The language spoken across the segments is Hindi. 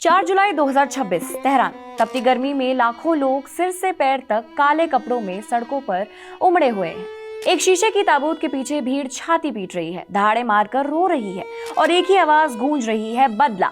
4 जुलाई 2026 तेहरान। तपती गर्मी में लाखों लोग सिर से पैर तक काले कपड़ों में सड़कों पर उमड़े हुए हैं। एक शीशे की ताबूत के पीछे भीड़ छाती पीट रही है, दहाड़े मारकर रो रही है और एक ही आवाज गूंज रही है, बदला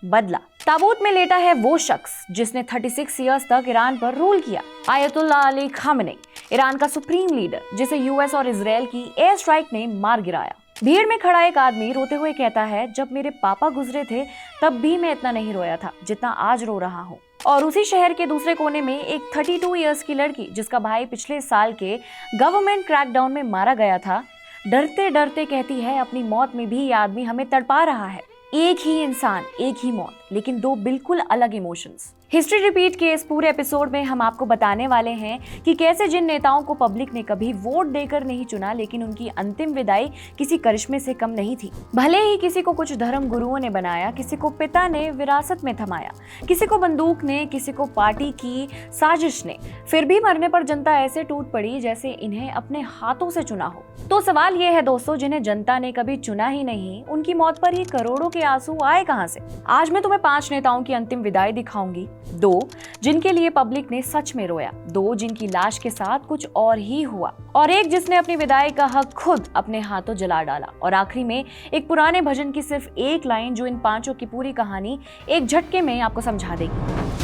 बदला। ताबूत में लेटा है वो शख्स जिसने 36 ईयर्स तक ईरान पर रूल किया, आयतुल्लाह अली खामेनी, ईरान का सुप्रीम लीडर जिसे यूएस और इजराइल की एयर स्ट्राइक ने मार गिराया। भीड़ में खड़ा एक आदमी रोते हुए कहता है, जब मेरे पापा गुजरे थे तब भी मैं इतना नहीं रोया था जितना आज रो रहा हूँ। और उसी शहर के दूसरे कोने में एक 32 ईयर्स की लड़की जिसका भाई पिछले साल के गवर्नमेंट क्रैकडाउन में मारा गया था, डरते डरते कहती है, अपनी मौत में भी ये आदमी हमें तड़पा रहा है। एक ही इंसान, एक ही मौत, लेकिन दो बिल्कुल अलग इमोशंस। हिस्ट्री रिपीट के इस पूरे एपिसोड में हम आपको बताने वाले हैं कि कैसे जिन नेताओं को पब्लिक ने कभी वोट देकर नहीं चुना, लेकिन उनकी अंतिम विदाई किसी करिश्मे से कम नहीं थी। भले ही किसी को कुछ धर्म गुरुओं ने बनाया, किसी को पिता ने विरासत में थमाया, किसी को बंदूक ने, किसी को पार्टी की साजिश ने, फिर भी मरने पर जनता ऐसे टूट पड़ी जैसे इन्हें अपने हाथों से चुना हो। तो सवाल ये है दोस्तों, जिन्हें जनता ने कभी चुना ही नहीं, उनकी मौत पर ये करोड़ों के आंसू आए कहां से? आज मैं तुम्हें 5 नेताओं की अंतिम विदाई दिखाऊंगी। 2 जिनके लिए पब्लिक ने सच में रोया, 2 जिनकी लाश के साथ कुछ और ही हुआ, और एक जिसने अपनी विदाई का हक खुद अपने हाथों जला डाला। और आखिरी में एक पुराने भजन की सिर्फ एक लाइन जो इन 5 की पूरी कहानी एक झटके में आपको समझा देगी।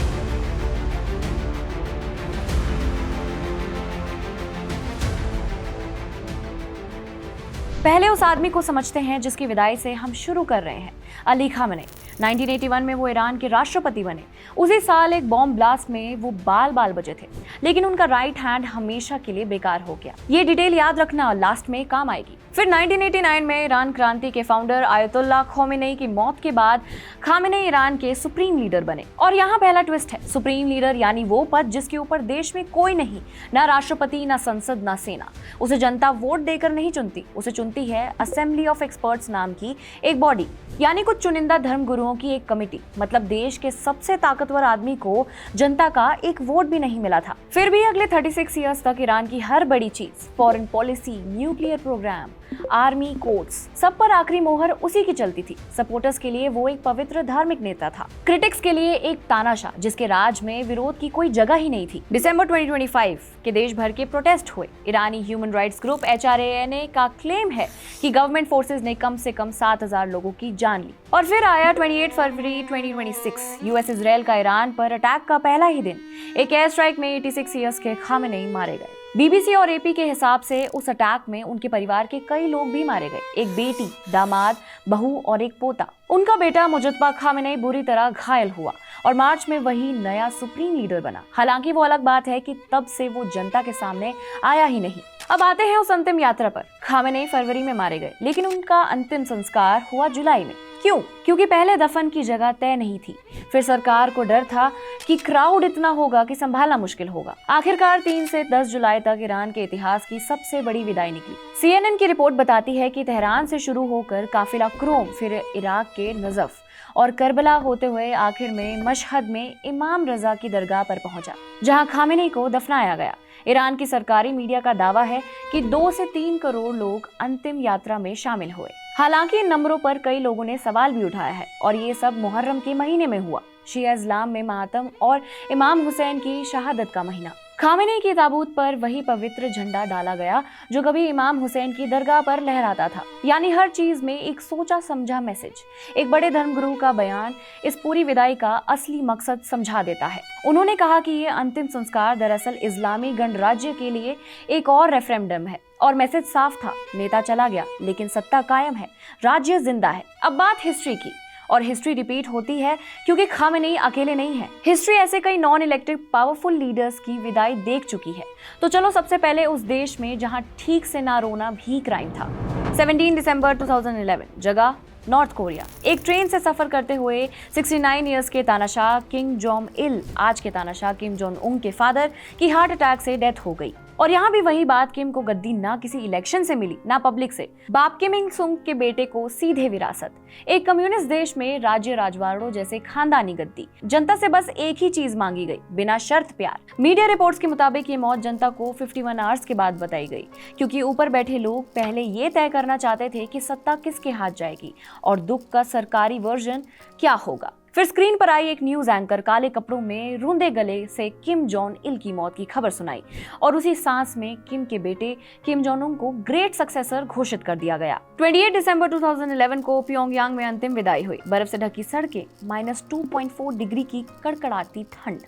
पहले उस आदमी को समझते हैं जिसकी विदाई से हम शुरू कर रहे हैं, अली खामेनी। 1981 में वो ईरान के राष्ट्रपति बने। उसी साल एक बॉम्ब ब्लास्ट में वो बाल बचे थे, लेकिन उनका राइट हैंड हमेशा के लिए बेकार हो गया। ये डिटेल याद रखना, लास्ट में काम आएगी। फिर 1989 में ईरान क्रांति के फाउंडर आयतुल्लाह खामेनी की मौत के बाद खामेनी ईरान के सुप्रीम लीडर बने। और यहाँ पहला ट्विस्ट है, सुप्रीम लीडर यानी वो पद जिसके ऊपर देश में कोई नहीं, ना राष्ट्रपति, ना संसद, ना सेना। उसे जनता वोट देकर नहीं चुनती, उसे चुनती है असेंबली ऑफ एक्सपर्ट्स नाम की एक बॉडी, यानी कुछ चुनिंदा धर्म गुरुओं की एक कमेटी। मतलब देश के सबसे ताकतवर आदमी को जनता का एक वोट भी नहीं मिला था। फिर भी अगले 36 ईयर्स तक ईरान की हर बड़ी चीज, foreign policy, nuclear program, army, courts, सब पर आखिरी मोहर उसी की चलती थी। सपोर्टर्स के लिए वो एक पवित्र धार्मिक नेता था, क्रिटिक्स के लिए एक तानाशाह जिसके राज में विरोध की कोई जगह ही नहीं थी। दिसंबर 2025 के देश भर के प्रोटेस्ट हुए। ईरानी ह्यूमन राइट्स ग्रुप HRANA का क्लेम है कि गवर्नमेंट फोर्सेस ने कम से कम 7,000 लोगों की जान ली। और फिर आया 28 फरवरी 2026, यूएस इजराइल का ईरान पर अटैक का पहला ही दिन। एक एयर स्ट्राइक में 86 ईयर्स के खामेनी मारे गए। BBC और AP के हिसाब से उस अटैक में उनके परिवार के कई लोग भी मारे गए, एक बेटी, दामाद, बहू और एक पोता। उनका बेटा मुजतबा खामेनी बुरी तरह घायल हुआ और मार्च में वही नया सुप्रीम लीडर बना। हालांकि वो अलग बात है कि तब से वो जनता के सामने आया ही नहीं। अब आते हैं उस अंतिम यात्रा पर। खामेनी फरवरी में मारे गए, लेकिन उनका अंतिम संस्कार हुआ जुलाई में। क्यों? क्योंकि पहले दफन की जगह तय नहीं थी। फिर सरकार को डर था कि क्राउड इतना होगा कि संभालना मुश्किल होगा। आखिरकार 3 से 10 जुलाई तक ईरान के इतिहास की सबसे बड़ी विदाई निकली। CNN की रिपोर्ट बताती है कि तेहरान से शुरू होकर काफिला क्रोम, फिर इराक के नजफ और करबला होते हुए आखिर में मशहद में इमाम रजा की दरगाह पर पहुंचा, जहां खामेनी को दफनाया गया। ईरान की सरकारी मीडिया का दावा है कि 2 से 3 करोड़ लोग अंतिम यात्रा में शामिल हुए। हालांकि इन नंबरों पर कई लोगों ने सवाल भी उठाया है, और ये सब मुहर्रम के महीने में हुआ, शिया इस्लाम में मातम और इमाम हुसैन की शहादत का महीना। खामेनी की ताबूत पर वही पवित्र झंडा डाला गया जो कभी इमाम हुसैन की दरगाह पर लहराता था। यानी हर चीज में एक सोचा समझा मैसेज। एक बड़े धर्मगुरु का बयान इस पूरी विदाई का असली मकसद समझा देता है। उन्होंने कहा कि ये अंतिम संस्कार दरअसल इस्लामी गणराज्य के लिए एक और रेफरेंडम है, और मैसेज साफ था, नेता चला गया लेकिन सत्ता कायम है, राज्य जिंदा है। अब बात हिस्ट्री की, और हिस्ट्री रिपीट होती है क्योंकि खामेनी अकेले नहीं है। हिस्ट्री ऐसे कई नॉन इलेक्टेड पावरफुल लीडर्स की विदाई देख चुकी है। तो चलो सबसे पहले उस देश में जहां ठीक से ना रोना भी क्राइम था। 17 दिसंबर 2011, जगह नॉर्थ कोरिया। एक ट्रेन से सफर करते हुए 69 ईयर्स के तानाशाह किम जोंग इल, आज के तानाशाह किम जोंग उन के फादर की हार्ट अटैक से डेथ हो गई। और यहाँ भी वही बात, किम को गद्दी ना किसी इलेक्शन से मिली, ना पब्लिक से। बाप किम इल सुंग के बेटे को सीधे विरासत। एक कम्युनिस्ट देश में राज्य राजवाड़ों जैसे खानदानी गद्दी। जनता से बस एक ही चीज मांगी गई, बिना शर्त प्यार। मीडिया रिपोर्ट्स के मुताबिक ये मौत जनता को 51 आवर्स के बाद बताई गई, क्योंकि ऊपर बैठे लोग पहले ये तय करना चाहते थे कि सत्ता किसके हाथ जाएगी और दुख का सरकारी वर्जन क्या होगा। फिर स्क्रीन पर आई एक न्यूज एंकर काले कपड़ों में रूंधे गले से किम जोंग इल की मौत की खबर सुनाई और उसी सांस में किम के बेटे किम जोंग उन को ग्रेट सक्सेसर घोषित कर दिया गया। 28 दिसंबर 2011 को प्योंगयांग में अंतिम विदाई हुई। बर्फ से ढकी सड़कें, -2.4 डिग्री की कड़कड़ाती ठंड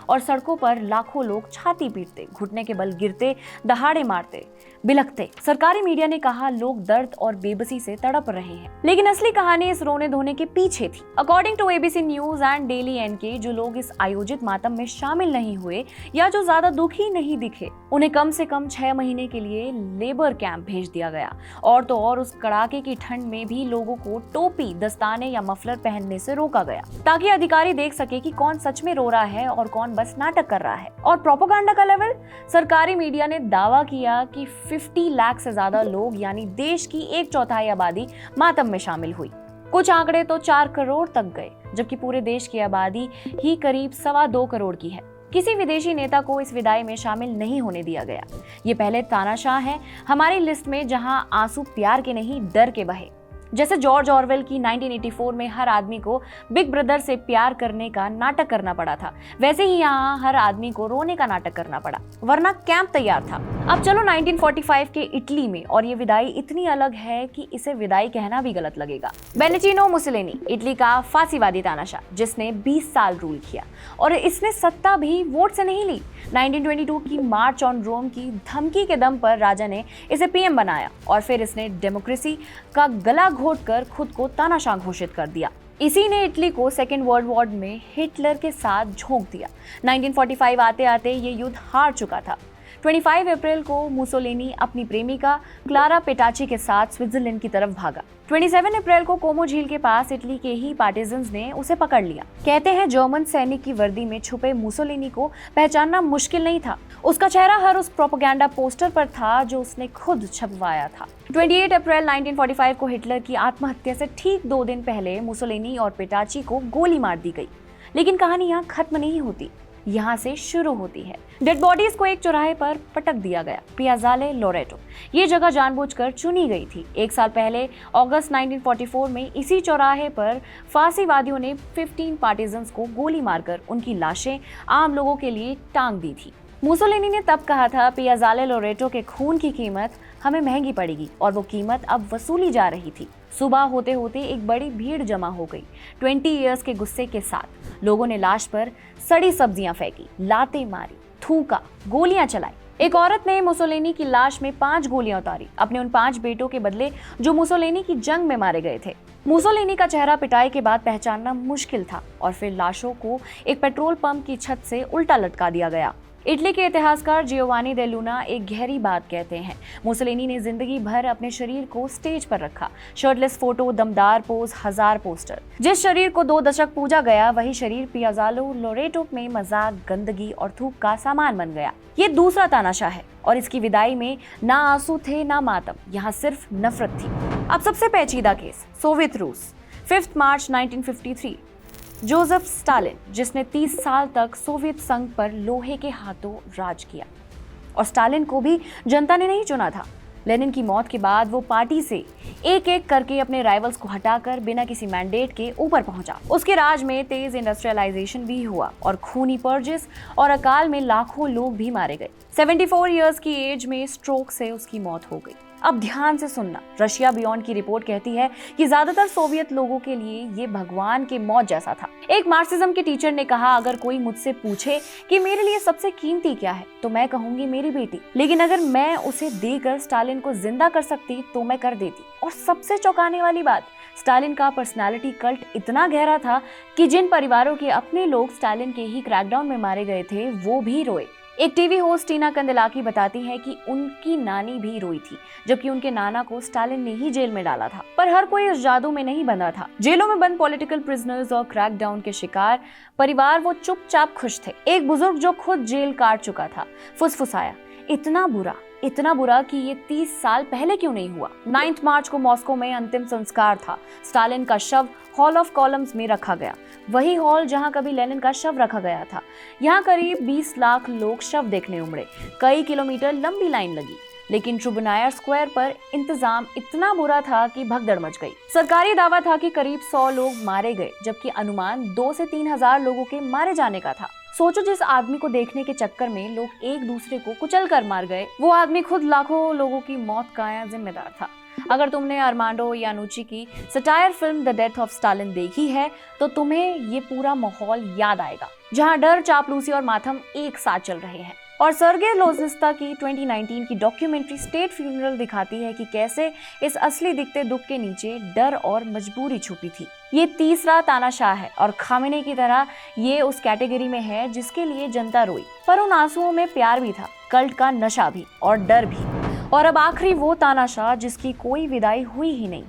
और सड़कों पर लाखों लोग छाती पीटते, घुटने के बल गिरते, दहाड़े मारते, बिलखते। सरकारी मीडिया ने कहा लोग दर्द और बेबसी से तड़प रहे हैं, लेकिन असली कहानी इस रोने धोने के पीछे थी। According to ABC news and daily NK, जो लोग इस आयोजित मातम में शामिल नहीं हुए या जो ज्यादा दुखी नहीं दिखे, उन्हें कम से कम 6 महीने के लिए लेबर कैंप भेज दिया गया। और तो और उस कड़ाके की ठंड में भी लोगों को टोपी, दस्ताने या मफलर पहनने से रोका गया, ताकि अधिकारी देख सके कि कौन सच में रो रहा है और कौन बस नाटक कर रहा है। और प्रोपेगेंडा का लेवल, सरकारी मीडिया ने दावा किया कि 50 लाख से ज्यादा लोग यानी देश की 1/4 आबादी मातम में शामिल हुई। कुछ आंकड़े तो 4 करोड़ तक गए, जबकि पूरे देश की आबादी ही करीब 2.25 करोड़ की है। किसी विदेशी नेता को इस विदाई में शामिल नहीं होने दिया गया। ये पहले तानाशाह है हमारी लिस्ट में जहां आंसू प्यार के नहीं डर के बहे। जैसे जॉर्ज ऑरवेल की 1984 में हर आदमी को बिग ब्रदर से प्यार करने का नाटक करना पड़ा था, वैसे ही यहाँ हर आदमी को रोने का नाटक करना पड़ा, वरना कैंप तैयार था। अब चलो 1945 के इटली में, और ये विदाई इतनी अलग है कि इसे विदाई कहना भी गलत लगेगा। बेनिचिनो मुसोलिनी, इटली का फांसीवादी तानाशाह, जिसने 20 साल रूल किया और इसने सत्ता भी वोट से नहीं ली। 1922 की मार्च ऑन रोम की धमकी के दम पर राजा ने इसे पीएम बनाया और फिर इसने डेमोक्रेसी का गला घोटकर खुद को तानाशाह घोषित कर दिया। इसी ने इटली को सेकेंड वर्ल्ड वॉर में हिटलर के साथ झोंक दिया। 1945 आते आते ये युद्ध हार चुका था। 25 अप्रैल को मुसोलिनी अपनी प्रेमिका क्लारा पेटाची के साथ स्विट्जरलैंड की तरफ भागा। 27 अप्रैल को कोमो झील के पास इटली के ही पार्टिजन्स ने उसे पकड़ लिया। कहते हैं जर्मन सैनिक की वर्दी में छुपे मुसोलिनी को पहचानना मुश्किल नहीं था। उसका चेहरा हर उस प्रोपेगेंडा पोस्टर पर था जो उसने खुद छपवाया था। 28 अप्रैल 1945 को हिटलर की आत्महत्या से ठीक 2 दिन पहले मुसोलिनी और पेटाची को गोली मार दी गई। लेकिन कहानी यहाँ खत्म नहीं होती, यहाँ से शुरू होती है। डेड बॉडीज को एक चौराहे पर पटक दिया गया, पियाज़ाले लोरेटो। ये जगह जानबूझकर चुनी गई थी। 1 साल पहले अगस्त 1944 में इसी चौराहे पर फांसीवादियों ने 15 पार्टिजन्स को गोली मारकर उनकी लाशें आम लोगों के लिए टांग दी थी। मुसोलिनी ने तब कहा था पियाज़ाले लोरेटो के खून की कीमत हमें महंगी पड़ेगी, और वो कीमत अब वसूली जा रही थी। सुबह होते होते एक बड़ी भीड़ जमा हो गई। 20 इयर्स के गुस्से के साथ लोगों ने लाश पर सड़ी सब्जियां फेंकी, लातें मारी, थूका, गोलियां चलाई। एक औरत ने मुसोलिनी की लाश में 5 गोलियां उतारी, अपने उन 5 बेटों के बदले जो मुसोलिनी की जंग में मारे गए थे। मुसोलिनी का चेहरा पिटाई के बाद पहचानना मुश्किल था, और फिर लाशों को एक पेट्रोल पंप की छत से उल्टा लटका दिया गया। इटली के इतिहासकार जियोवानी दे लूना एक गहरी बात कहते हैं, मुसोलिनी ने जिंदगी भर अपने शरीर को स्टेज पर रखा। शर्टलेस फोटो, दमदार पोज, 1000 पोस्टर। जिस शरीर को 2 दशक पूजा गया, वही शरीर पियाज़ालो लोरेटो में मजाक, गंदगी और थूक का सामान बन गया। ये दूसरा तानाशाह है, और इसकी विदाई में ना आंसू थे ना मातम, यहाँ सिर्फ नफरत थी। अब सबसे पेचीदा केस, सोवियत रूस। 5 मार्च 1953, जोसेफ स्टालिन, जिसने 30 साल तक सोवियत संघ पर लोहे के हाथों राज किया, और स्टालिन को भी जनता ने नहीं चुना था। लेनिन की मौत के बाद वो पार्टी से एक एक करके अपने राइवल्स को हटाकर बिना किसी मैंडेट के ऊपर पहुंचा। उसके राज में तेज इंडस्ट्रियलाइजेशन भी हुआ और खूनी पर्जेस और अकाल में लाखों लोग भी मारे गए। 74 इयर्स की एज में स्ट्रोक से उसकी मौत हो गई। अब ध्यान से सुनना, रशिया बियॉन्ड की रिपोर्ट कहती है कि ज्यादातर सोवियत लोगों के लिए ये भगवान के मौत जैसा था। एक मार्क्सिज्म के टीचर ने कहा, अगर कोई मुझसे पूछे कि मेरे लिए सबसे कीमती क्या है, तो मैं कहूंगी मेरी बेटी, लेकिन अगर मैं उसे देकर स्टालिन को जिंदा कर सकती तो मैं कर देती। और सबसे चौंकाने वाली बात, स्टालिन का पर्सनालिटी कल्ट इतना गहरा था कि जिन परिवारों के अपने लोग स्टालिन के ही क्रैकडाउन में मारे गए थे, वो भी रोए। एक टीवी होस्ट टीना कंदेलाकी बताती है कि उनकी नानी भी रोई थी, जबकि उनके नाना को स्टालिन ने ही जेल में डाला था। पर हर कोई उस जादू में नहीं बंधा था। जेलों में बंद पॉलिटिकल प्रिजनर्स और क्रैकडाउन के शिकार परिवार वो चुपचाप खुश थे। एक बुजुर्ग जो खुद जेल काट चुका था फुसफुसाया, इतना बुरा कि ये 30 साल पहले क्यों नहीं हुआ। 9 मार्च को मॉस्को में अंतिम संस्कार था। स्टालिन का शव हॉल ऑफ कॉलम्स में रखा गया, वही हॉल जहां कभी लेनिन का शव रखा गया था। यहाँ करीब 20 लाख लोग शव देखने उमड़े। कई किलोमीटर लंबी लाइन लगी। लेकिन ट्रिब्यूनायर स्क्वायर पर इंतजाम इतना बुरा था कि भगदड़ मच गई। सरकारी दावा था कि करीब 100 लोग मारे गए, जबकि अनुमान 2 से 3 हजार लोगों के मारे जाने का था। सोचो, जिस आदमी को देखने के चक्कर में लोग एक दूसरे को कुचल कर मार गए, वो आदमी खुद लाखों लोगों की मौत का जिम्मेदार था। अगर तुमने अरमांडो इयानुच्ची की satire film the death of Stalin देखी है तो तुम्हें ये पूरा माहौल याद आएगा, जहां डर, चापलूसी और मातम एक साथ चल रहे हैं। और सर्गे लोजिस्ता की 2019 की डॉक्यूमेंट्री स्टेट फ्यूनरल दिखाती है कि कैसे इस असली दिखते दुख के नीचे डर और मजबूरी छुपी थी। ये तीसरा तानाशाह है और खामेनी की तरह ये उस कैटेगरी में है जिसके लिए जनता रोई, पर उन आंसुओं में प्यार भी था, कल्ट का नशा भी और डर भी। और अब आखिरी वो तानाशाह जिसकी कोई विदाई हुई ही नहीं,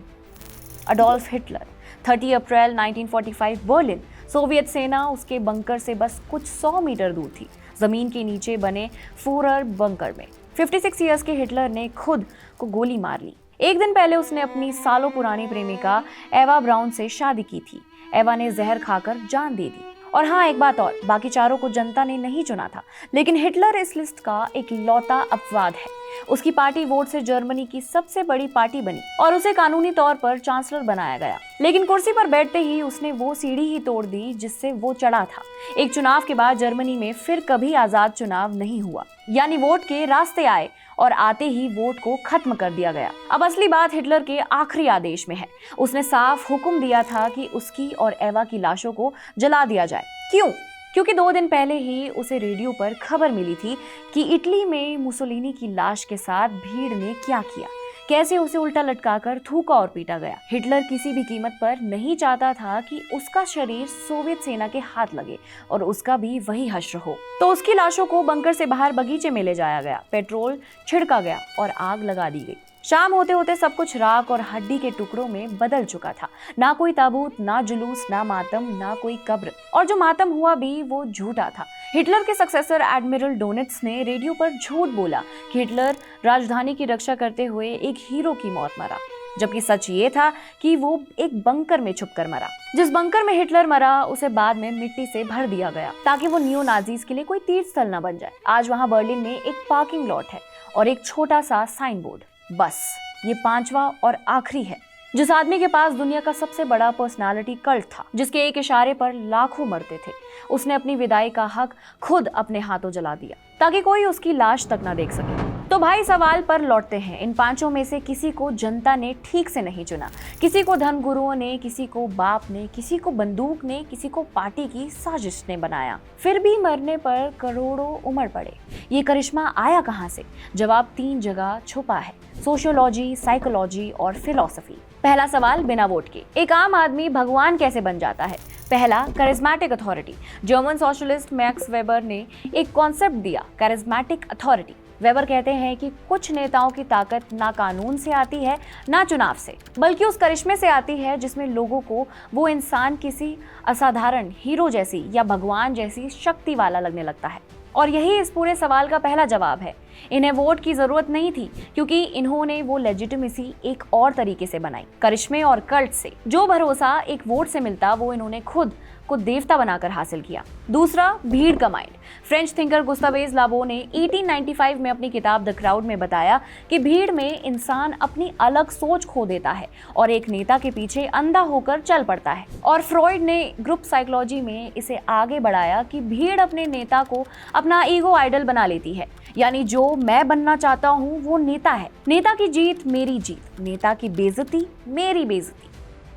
अडोल्फ हिटलर। 30 अप्रैल 1945 बर्लिन। सोवियत सेना उसके बंकर से बस कुछ 100 मीटर दूर थी, जमीन के नीचे बने फूरर बंकर में। 56 ईयर्स के हिटलर ने खुद को गोली मार ली। एक दिन पहले उसने अपनी सालों पुरानी प्रेमिका एवा ब्राउन से शादी की थी। एवा ने जहर खाकर जान दे दी। और हाँ, एक बात और, बाकी चारों को जनता ने नहीं चुना था, लेकिन हिटलर इस लिस्ट का एक लौता अपवाद है। उसकी पार्टी वोट से जर्मनी की सबसे बड़ी पार्टी बनी और उसे कानूनी तौर पर चांसलर बनाया गया, लेकिन कुर्सी पर बैठते ही उसने वो सीढ़ी ही तोड़ दी जिससे वो चढ़ा था। एक चुनाव के बाद जर्मनी में फिर कभी आजाद चुनाव नहीं हुआ, यानी वोट के रास्ते आए और आते ही वोट को खत्म कर दिया गया। अब असली बात हिटलर के आखिरी आदेश में है। उसने साफ हुक्म दिया था कि उसकी और एवा की लाशों को जला दिया जाए। क्यों? क्योंकि 2 दिन पहले ही उसे रेडियो पर खबर मिली थी कि इटली में मुसोलिनी की लाश के साथ भीड़ ने क्या किया, कैसे उसे उल्टा लटकाकर थूका और पीटा गया। हिटलर किसी भी कीमत पर नहीं चाहता था कि उसका शरीर सोवियत सेना के हाथ लगे और उसका भी वही हश्र हो। तो उसकी लाशों को बंकर से बाहर बगीचे में ले जाया गया, पेट्रोल छिड़का गया और आग लगा दी गई। शाम होते होते सब कुछ राख और हड्डी के टुकड़ों में बदल चुका था। ना कोई ताबूत, ना जुलूस, ना मातम, ना कोई कब्र, और जो मातम हुआ भी वो झूठा था। हिटलर के सक्सेसर एडमिरल डोनिट्ज ने रेडियो पर झूठ बोला कि हिटलर राजधानी की रक्षा करते हुए एक हीरो की मौत मरा, जबकि सच ये था कि वो एक बंकर में छुपकर मरा। जिस बंकर में हिटलर मरा उसे बाद में मिट्टी से भर दिया गया ताकि वो नियो नाजीज के लिए कोई तीर्थ स्थल न बन जाए। आज वहां बर्लिन में एक पार्किंग लॉट है और एक छोटा सा साइन बोर्ड। बस ये 5वां और आखिरी है। जिस आदमी के पास दुनिया का सबसे बड़ा पर्सनालिटी कल्ट था, जिसके एक इशारे पर लाखों मरते थे, उसने अपनी विदाई का हक खुद अपने हाथों जला दिया ताकि कोई उसकी लाश तक ना देख सके। तो भाई, सवाल पर लौटते हैं। इन 5 में से किसी को जनता ने ठीक से नहीं चुना। किसी को धर्म गुरुओं ने, किसी को बाप ने, किसी को बंदूक ने, किसी को पार्टी की साजिश ने बनाया। फिर भी मरने पर करोड़ों उमड़ पड़े। ये करिश्मा आया कहाँ से? जवाब 3 जगह छुपा है, सोशियोलॉजी, साइकोलॉजी और फिलॉसफी। पहला सवाल, बिना वोट के एक आम आदमी भगवान कैसे बन जाता है? पहला, charismatic authority. German socialist max weber ने एक कॉन्सेप्ट दिया, करिश्मेटिक अथॉरिटी। वेबर कहते हैं कि कुछ नेताओं की ताकत ना कानून से आती है ना चुनाव से, बल्कि उस करिश्मे से आती है जिसमें लोगों को वो इंसान किसी असाधारण हीरो जैसी या भगवान जैसी शक्ति वाला लगने लगता है। और यही इस पूरे सवाल का पहला जवाब है। इन्हें वोट की जरूरत नहीं थी क्योंकि इन्होंने वो लेजिटिमेसी एक और तरीके से बनाई, करिश्मे और कल्ट से। जो भरोसा एक वोट से मिलता वो इन्होंने खुद को देवता बनाकर हासिल किया। दूसरा, भीड़ का माइंड। फ्रेंच थिंकर गुस्तावेज लाबो ने 1895 में अपनी किताब द क्राउड में बताया कि भीड़ में इंसान अपनी अलग सोच खो देता है और एक नेता के पीछे अंधा होकर चल पड़ता है। और फ्रॉइड ने ग्रुप साइकोलॉजी में इसे आगे बढ़ाया कि भीड़ अपने नेता को अपना ईगो आइडल बना लेती है, यानी जो मैं बनना चाहता हूँ वो नेता है। नेता की जीत मेरी जीत, नेता की बेइज्जती मेरी बेइज्जती।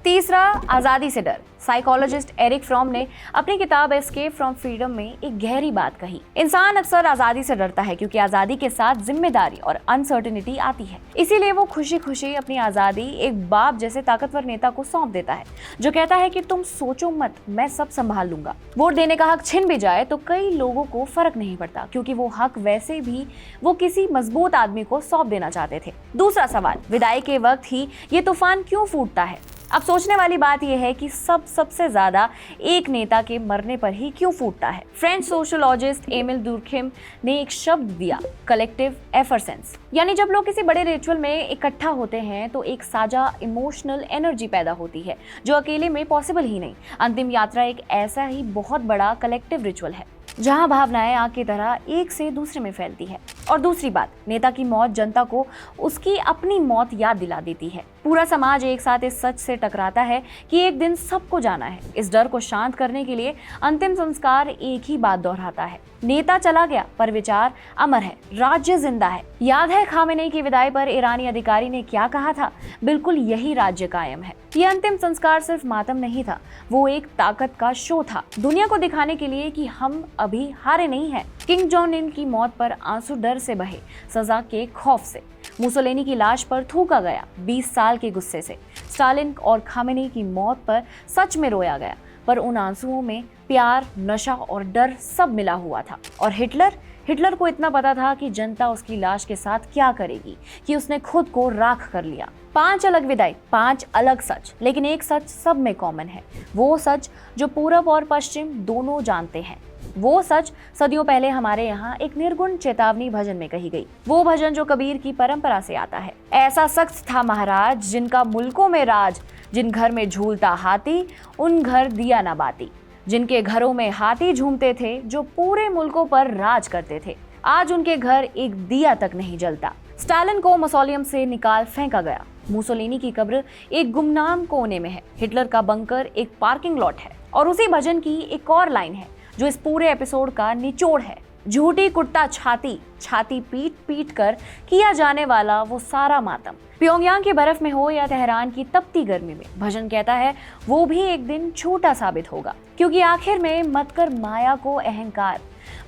तीसरा, आज़ादी से डर। साइकोलॉजिस्ट एरिक फ्रॉम ने अपनी किताब एस्केप फ्रॉम फ्रीडम में एक गहरी बात कही। इंसान अक्सर आज़ादी से डरता है क्योंकि आज़ादी के साथ जिम्मेदारी और अनसर्टेनिटी आती है। इसीलिए वो खुशी खुशी अपनी आज़ादी एक बाप जैसे ताकतवर नेता को सौंप देता है जो कहता है कि तुम सोचो मत, मैं सब संभाल लूंगा। वोट देने का हक छिन भी जाए तो कई लोगों को फर्क नहीं पड़ता क्योंकि वो हक वैसे भी वो किसी मजबूत आदमी को सौंप देना चाहते थे। दूसरा सवाल, विदाई के वक्त ही ये तूफान क्यों फूटता है? अब सोचने वाली बात यह है कि सबसे ज्यादा एक नेता के मरने पर ही क्यों फूटता है। फ्रेंच सोशियोलॉजिस्ट एमिल दुर्खिम ने एक शब्द दिया, कलेक्टिव एफरसेंस। यानी जब लोग किसी बड़े रिचुअल में इकट्ठा होते हैं तो एक साझा इमोशनल एनर्जी पैदा होती है जो अकेले में पॉसिबल ही नहीं। अंतिम यात्रा एक ऐसा ही बहुत बड़ा कलेक्टिव रिचुअल है जहां भावनाएं आग की तरह एक से दूसरे में फैलती है। और दूसरी बात, नेता की मौत जनता को उसकी अपनी मौत याद दिला देती है। पूरा समाज एक साथ इस सच से टकराता है कि एक दिन सबको जाना है। इस डर को शांत करने के लिए अंतिम संस्कार एक ही बात दोहराता है, नेता चला गया पर विचार अमर है, राज्य जिंदा है। याद है खामेनेई की विदाई पर ईरानी अधिकारी ने क्या कहा था? बिल्कुल यही राज्य कायम है। यह अंतिम संस्कार सिर्फ मातम नहीं था, वो एक ताकत का शो था, दुनिया को दिखाने के लिए कि हम अभी हारे नहीं हैं। किंग जॉन इन की मौत पर आंसू डर से बहे, सजा के खौफ से। मुसोलिनी की लाश पर थूका गया 20 साल के गुस्से से। स्टालिन और खामेनेई की मौत पर सच में रोया गया, पर उन आंसुओं में प्यार, नशा और डर सब मिला हुआ था। और हिटलर को इतना पता था कि जनता उसकी लाश के साथ क्या करेगी कि उसने खुद को राख कर लिया। 5 अलग विदाई, 5 अलग सच, लेकिन एक सच सब में कॉमन है। वो सच जो पूरब और पश्चिम दोनों जानते हैं। वो सच सदियों पहले हमारे यहाँ एक निर्गुण चेतावनी भजन में कही गई। वो भजन जो कबीर की परंपरा से आता है। ऐसा सख्त था महाराज जिनका मुल्कों में राज, जिन घर में झूलता हाथी उन घर दिया न बाती। जिनके घरों में हाथी झूमते थे जो पूरे मुल्कों पर राज करते थे, आज उनके घर एक दिया तक नहीं जलता। स्टालिन को मौसोलियम से निकाल फेंका गया। मुसोलिनी की कब्र एक गुमनाम कोने में है। हिटलर का बंकर एक पार्किंग लॉट है। और उसी भजन की एक और लाइन है जो इस पूरे एपिसोड का निचोड़ है। झूठी कुट्टा छाती, छाती पीट पीट कर किया जाने वाला वो सारा मातम। प्योंगयांग की बर्फ में हो या तेहरान की तपती गर्मी में, भजन कहता है वो भी एक दिन छोटा साबित होगा। क्योंकि आखिर में मत कर माया को अहंकार,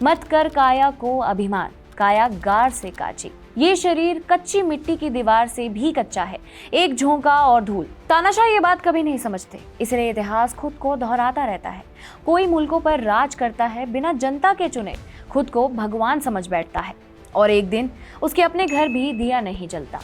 मत कर काया को अभिमान, काया गार से काची। ये शरीर कच्ची मिट्टी की दीवार से भी कच्चा है, एक झोंका और धूल। तानाशाह ये बात कभी नहीं समझते, इसलिए इतिहास खुद को दोहराता रहता है। कोई मुल्कों पर राज करता है बिना जनता के चुने, खुद को भगवान समझ बैठता है, और एक दिन उसके अपने घर भी दिया नहीं जलता।